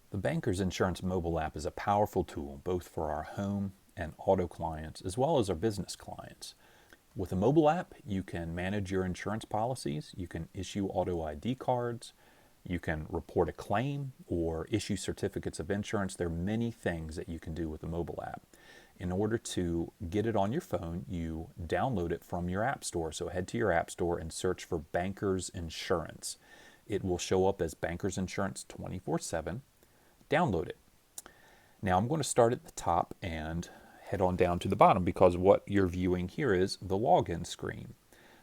The Bankers Insurance mobile app is a powerful tool both for our home and auto clients as well as our business clients. With a mobile app, you can manage your insurance policies, you can issue auto ID cards, you can report a claim or issue certificates of insurance. There are many things that you can do with the mobile app. In order to get it on your phone, you download it from your app store. So head to your app store and search for Bankers Insurance. It will show up as Bankers Insurance 24/7. Download it. Now I'm going to start at the top and head on down to the bottom because what you're viewing here is the login screen.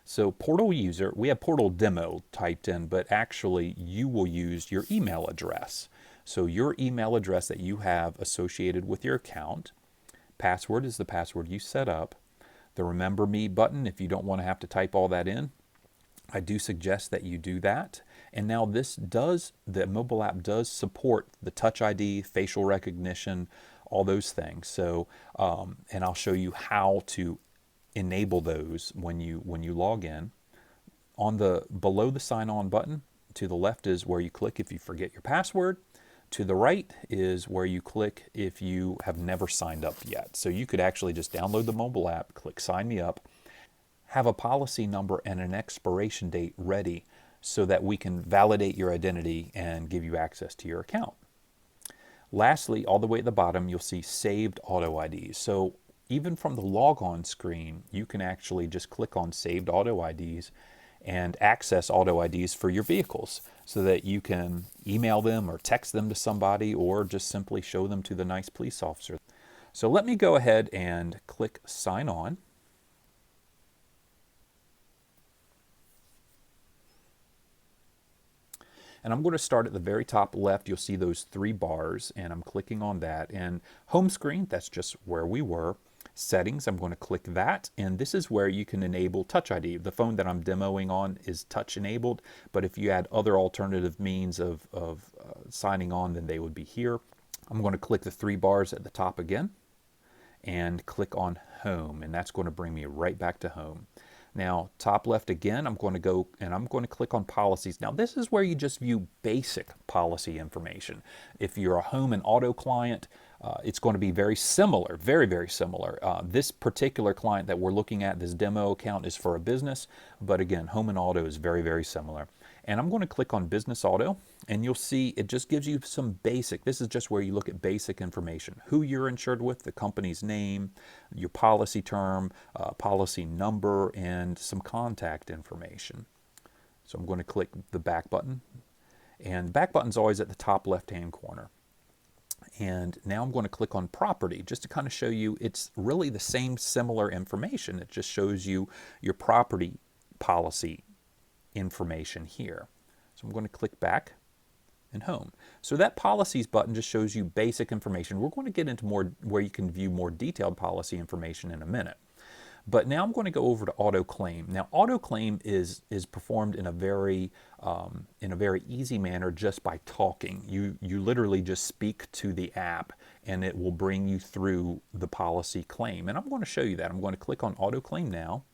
So portal user, we have portal demo typed in, but actually you will use your email address. So your email address that you have associated with your account. Password is the password you set up. The Remember Me button, if you don't want to have to type all that in, I do suggest that you do that. And now the mobile app does support the Touch ID, facial recognition, all those things. So, and I'll show you how to enable those when you log in. Below the sign on button, to the left is where you click if you forget your password. To the right is where you click if you have never signed up yet. So you could actually just download the mobile app, click sign me up, have a policy number and an expiration date ready so that we can validate your identity and give you access to your account. Lastly, all the way at the bottom, you'll see saved auto IDs. So even from the logon screen, you can actually just click on saved auto IDs and access auto IDs for your vehicles so that you can email them or text them to somebody or just simply show them to the nice police officer. So let me go ahead and click sign on. And I'm going to start at the very top left. You'll see those three bars, and I'm clicking on that. And home screen, that's just where we were. Settings, I'm going to click that, and this is where you can enable Touch ID. The phone that I'm demoing on is touch enabled, but if you had other alternative means of signing on, then they would be here. I'm going to click the three bars at the top again and click on home, and that's going to bring me right back to home. Now, top left again, I'm going to go and I'm going to click on policies. Now, this is where you just view basic policy information. If you're a home and auto client, it's going to be very similar, very, very similar. This particular client that we're looking at, this demo account, is for a business, but again, home and auto is very, very similar. And I'm going to click on business auto, and you'll see it just gives you some basic, this is just where you look at basic information. Who you're insured with, the company's name, your policy term, policy number, and some contact information. So I'm going to click the back button, and back button's always at the top left-hand corner. And now I'm going to click on property just to kind of show you it's really the same similar information. It just shows you your property policy information here. So I'm going to click back and home. So that policies button just shows you basic information. We're going to get into more where you can view more detailed policy information in a minute. But now I'm going to go over to auto claim. Now auto claim is performed in a very easy manner just by talking. You literally just speak to the app and it will bring you through the policy claim. And I'm going to show you that. I'm going to click on auto claim now.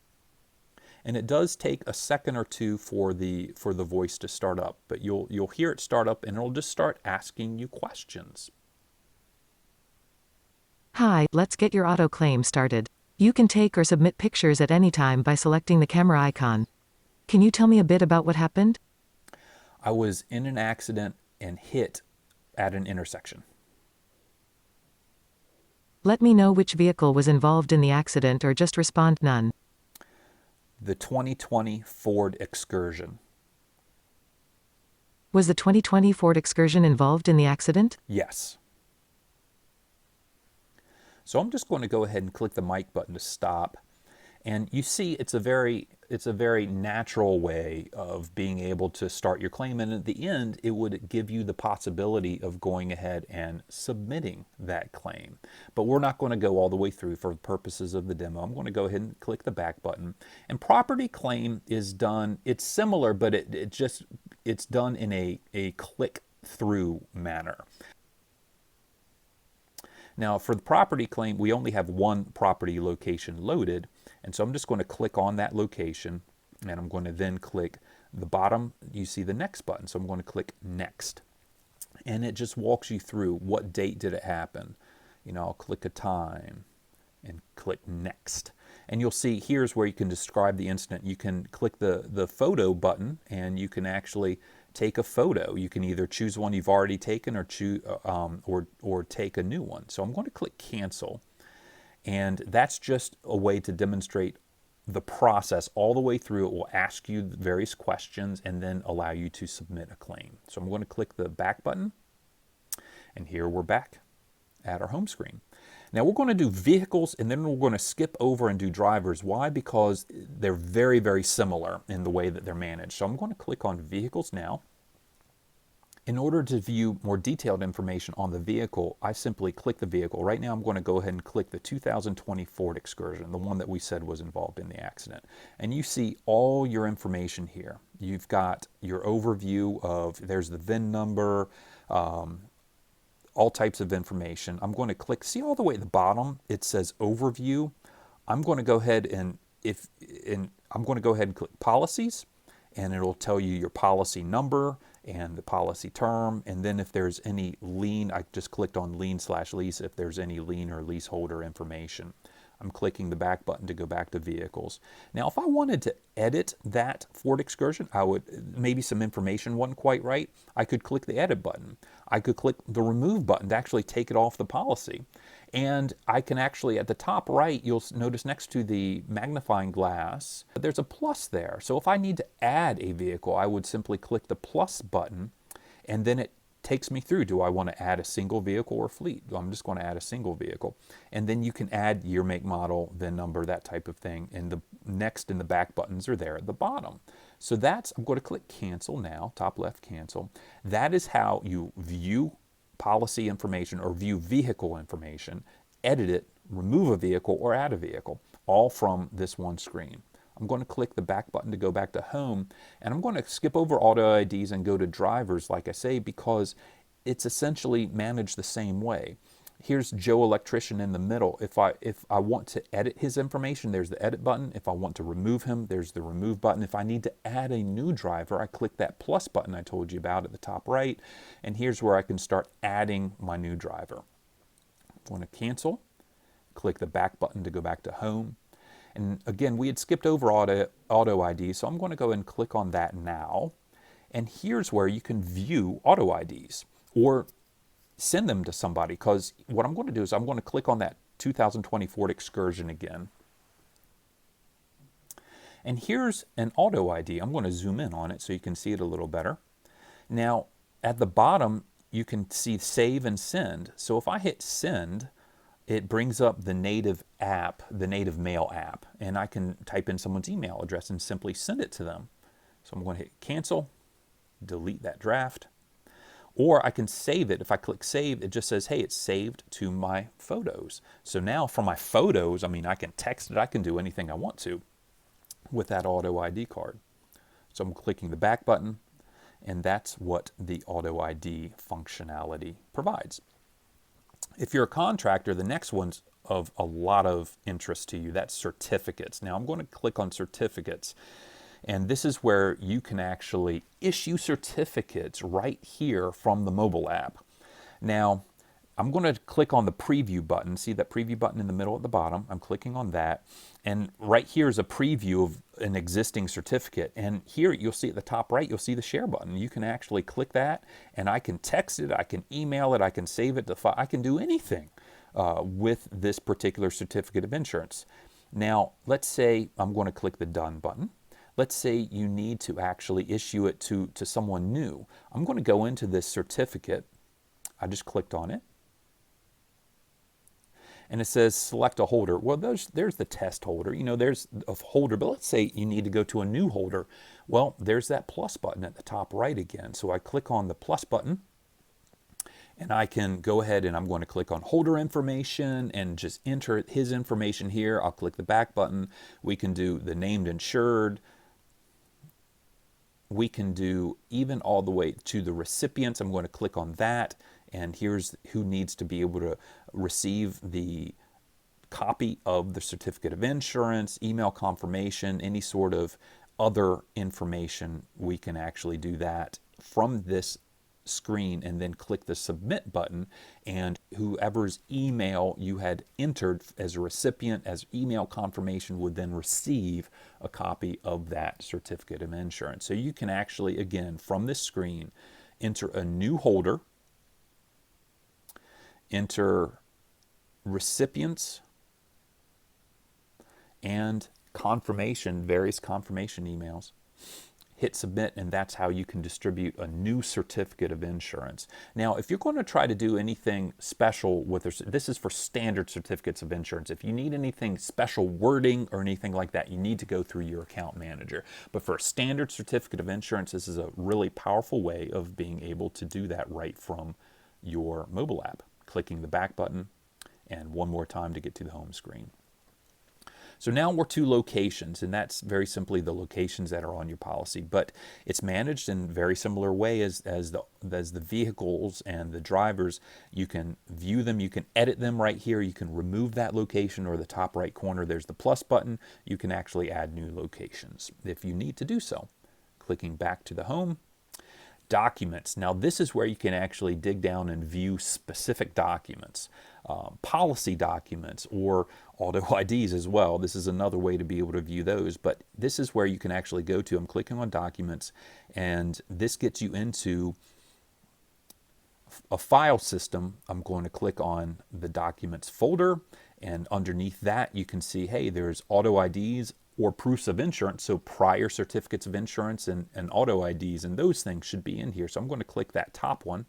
And it does take a second or two for the voice to start up, but you'll hear it start up and it'll just start asking you questions. Hi, let's get your auto claim started. You can take or submit pictures at any time by selecting the camera icon. Can you tell me a bit about what happened? I was in an accident and hit at an intersection. Let me know which vehicle was involved in the accident or just respond none. The 2020 Ford Excursion. Was the 2020 Ford Excursion involved in the accident? Yes. So I'm just going to go ahead and click the mic button to stop. And you see it's a very natural way of being able to start your claim. And at the end, it would give you the possibility of going ahead and submitting that claim. But we're not going to go all the way through for the purposes of the demo. I'm going to go ahead and click the back button. And property claim is done, it's similar, but it's done in a click through manner. Now for the property claim, we only have one property location loaded, and so I'm just going to click on that location, and I'm going to then click the bottom, you see the next button, so I'm going to click next. and it just walks you through what date did it happen. I'll click a time and click next. And you'll see here's where you can describe the incident. You can click the photo button and you can actually take a photo. You can either choose one you've already taken or or take a new one. So I'm going to click cancel. And that's just a way to demonstrate the process all the way through. It will ask you various questions and then allow you to submit a claim. So I'm going to click the back button, and here we're back at our home screen. Now we're going to do vehicles and then we're going to skip over and do drivers. Why? Because they're very, very similar in the way that they're managed. So I'm going to click on vehicles now. In order to view more detailed information on the vehicle, I simply click the vehicle. Right now I'm going to go ahead and click the 2020 Ford Excursion, the one that we said was involved in the accident. And you see all your information here. You've got your overview of, there's the VIN number, all types of information. I'm going to click, see all the way at the bottom, it says overview. I'm going to go ahead and click policies, and it'll tell you your policy number and the policy term. And then if there's any lien, I just clicked on lien/lease if there's any lien or leaseholder information. I'm clicking the back button to go back to vehicles. Now, if I wanted to edit that Ford Excursion, maybe some information wasn't quite right, I could click the edit button. I could click the remove button to actually take it off the policy. And I can actually, at the top right, you'll notice next to the magnifying glass, there's a plus there. So if I need to add a vehicle, I would simply click the plus button, and then it takes me through. Do I want to add a single vehicle or fleet? I'm just going to add a single vehicle. And then you can add year, make, model, VIN number, that type of thing. And the next and the back buttons are there at the bottom. So I'm going to click cancel now, top left cancel. That is how you view policy information or view vehicle information, edit it, remove a vehicle or add a vehicle, all from this one screen. I'm going to click the back button to go back to home, and I'm going to skip over auto IDs and go to drivers, like I say, because it's essentially managed the same way. Here's Joe Electrician in the middle. If I want to edit his information, there's the edit button. If I want to remove him, there's the remove button. If I need to add a new driver, I click that plus button I told you about at the top right, and here's where I can start adding my new driver. I'm going to cancel, click the back button to go back to home. And again, we had skipped over auto ID, so I'm going to go and click on that now. And here's where you can view auto IDs or send them to somebody, because what I'm going to do is I'm going to click on that 2020 Ford Excursion again. And here's an auto ID. I'm going to zoom in on it so you can see it a little better. Now, at the bottom, you can see save and send. So if I hit send, it brings up the native app, the native mail app, and I can type in someone's email address and simply send it to them. So I'm going to hit cancel, delete that draft, or I can save it. If I click save, it just says, hey, it's saved to my photos. So now from my photos, I can text it, I can do anything I want to with that auto ID card. So I'm clicking the back button, and that's what the auto ID functionality provides. If you're a contractor, the next one's of a lot of interest to you. That's certificates. Now I'm going to click on certificates, and this is where you can actually issue certificates right here from the mobile app. Now I'm going to click on the preview button. See that preview button in the middle at the bottom? I'm clicking on that, and right here is a preview of an existing certificate. And here you'll see at the top right, you'll see the share button. You can actually click that, and I can text it, I can email it, I can save it to file. I can do anything with this particular certificate of insurance. Now, let's say I'm going to click the done button. Let's say you need to actually issue it to someone new. I'm going to go into this certificate. I just clicked on it, and it says select a holder. Well, there's the test holder. There's a holder, but let's say you need to go to a new holder. Well, there's that plus button at the top right again. So I click on the plus button, and I can go ahead and I'm going to click on holder information and just enter his information here. I'll click the back button. We can do the named insured. We can do even all the way to the recipients. I'm going to click on that. And here's who needs to be able to receive the copy of the certificate of insurance, email confirmation, any sort of other information. We can actually do that from this screen and then click the submit button, and whoever's email you had entered as a recipient as email confirmation would then receive a copy of that certificate of insurance. So you can actually, again, from this screen, enter a new holder, enter recipients and confirmation, various confirmation emails, hit submit, and that's how you can distribute a new certificate of insurance. Now, if you're going to try to do anything special with this is for standard certificates of insurance. If you need anything special wording or anything like that, you need to go through your account manager. But for a standard certificate of insurance, this is a really powerful way of being able to do that right from your mobile app. Clicking the back button, and one more time to get to the home screen. So now we're to locations, and that's very simply the locations that are on your policy, but it's managed in a very similar way as the vehicles and the drivers. You can view them, you can edit them right here, you can remove that location, or the top right corner there's the plus button. You can actually add new locations if you need to do so. Clicking back to the home. Documents. Now this is where you can actually dig down and view specific documents, policy documents, or auto IDs as well. This is another way to be able to view those, but this is where you can actually go to. I'm clicking on documents, and this gets you into a file system. I'm going to click on the documents folder, and underneath that you can see, hey, there's auto IDs or proofs of insurance, so prior certificates of insurance and auto IDs, and those things should be in here. So I'm going to click that top one,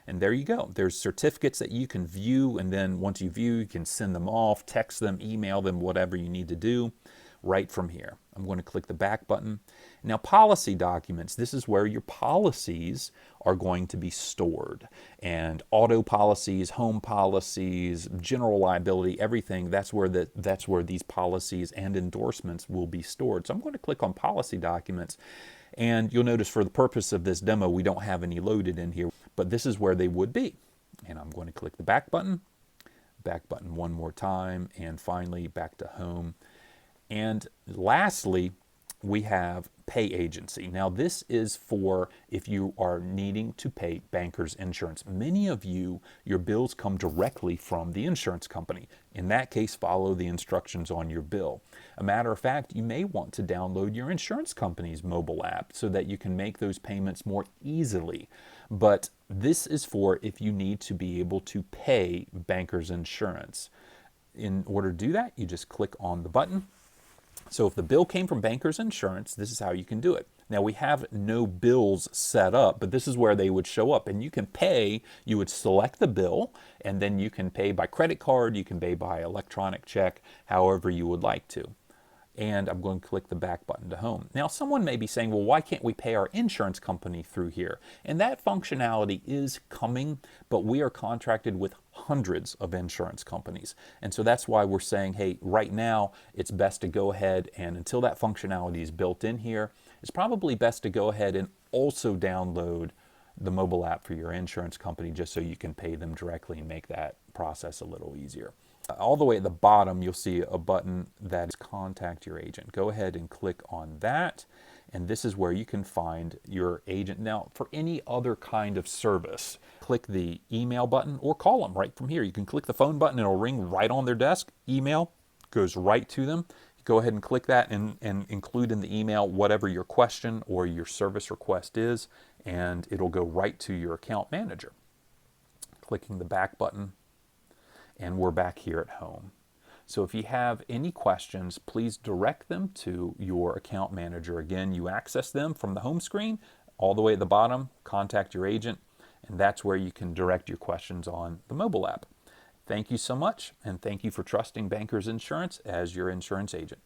and there you go. There's certificates that you can view, and then once you view, you can send them off, text them, email them, whatever you need to do right from here. I'm going to click the back button. Now, policy documents, this is where your policies are going to be stored. And auto policies, home policies, general liability, everything, that's where these policies and endorsements will be stored. So I'm going to click on policy documents, and you'll notice for the purpose of this demo, we don't have any loaded in here, but this is where they would be. And I'm going to click the back button one more time, and finally back to home. And lastly, we have pay agency. Now this is for if you are needing to pay Bankers Insurance. Many of you, your bills come directly from the insurance company. In that case, follow the instructions on your bill. A matter of fact, you may want to download your insurance company's mobile app so that you can make those payments more easily. But this is for if you need to be able to pay Bankers Insurance. In order to do that, you just click on the button. So if the bill came from Bankers Insurance, this is how you can do it. Now we have no bills set up, but this is where they would show up, and you can pay. You would select the bill, and then you can pay by credit card, you can pay by electronic check, however you would like to. And I'm going to click the back button to home. Now someone may be saying, well, why can't we pay our insurance company through here? And that functionality is coming, but we are contracted with hundreds of insurance companies. And so that's why we're saying, hey, right now it's best to go ahead, and until that functionality is built in here, it's probably best to go ahead and also download the mobile app for your insurance company just so you can pay them directly and make that process a little easier. All the way at the bottom, you'll see a button that is Contact Your Agent. Go ahead and click on that, and this is where you can find your agent. Now, for any other kind of service, click the email button or call them right from here. You can click the phone button, it'll ring right on their desk. Email goes right to them. Go ahead and click that and include in the email whatever your question or your service request is, and it'll go right to your account manager. Clicking the back button, and we're back here at home. So if you have any questions, please direct them to your account manager. Again, you access them from the home screen, all the way at the bottom, Contact Your Agent, and that's where you can direct your questions on the mobile app. Thank you so much, and thank you for trusting Bankers Insurance as your insurance agent.